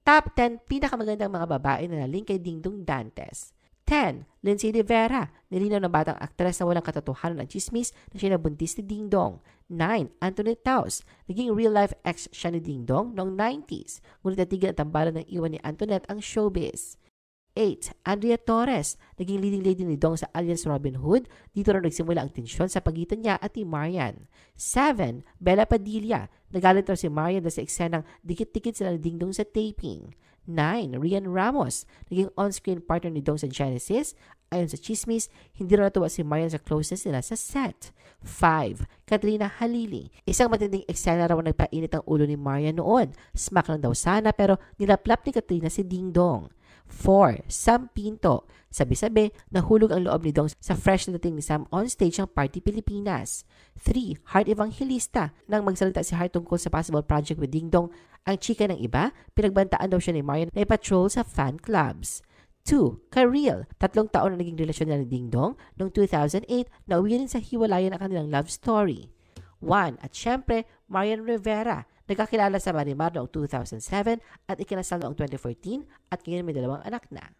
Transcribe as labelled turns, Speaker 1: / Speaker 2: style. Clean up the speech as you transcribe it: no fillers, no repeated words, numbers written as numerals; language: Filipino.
Speaker 1: Top 10 pinakamagandang mga babae na naling kay Dingdong Dantes. 10. Lindsay De Vera, nilinaw ng batang aktres na walang katotohanan ang chismis na siya nabuntis ni Dingdong. 9. Antoinette Taus, naging real-life ex siya ni Dingdong noong 90s, ngunit natigil ang tambalan ng iwan ni Antoinette ang showbiz. 8. Andrea Torres, naging leading lady ni Dong sa Alias Robin Hood. Dito na nagsimula ang tensyon sa pagitan niya at ni Marian. 7. Bella Padilla, nagalit raw si Marian dahil sa eksenang dikit-dikit sila ni Dingdong sa taping. 9. Rian Ramos, naging on-screen partner ni Dong sa Genesis. Ayon sa chismis, hindi raw natuwa si Marian sa closeness nila sa set. 5. Katrina Halili, isang matinding eksena raw nagpainit ang ulo ni Marian noon. Smack lang daw sana pero nilaplap ni Katrina si Dingdong. 4. Sam Pinto, sabi-sabi nahulog ang loob ni Dong sa fresh na dating ni Sam on stage ng Party Pilipinas. 3. Heart Evangelista, nang magsalita si Heart tungkol sa possible project with Dingdong, ang chika ng iba, pinagbantaan daw siya ni Marian na ipatrol sa fan clubs. 2. Kareel, 3 taon na naging relasyon niya ni Dingdong. Noong 2008, nauwi rin sa hiwalayan ang kanilang love story. 1. At syempre, Marian Rivera, nagkakilala sa Marimar noong 2007 at ikinasal noong 2014 at ngayon may 2 anak na.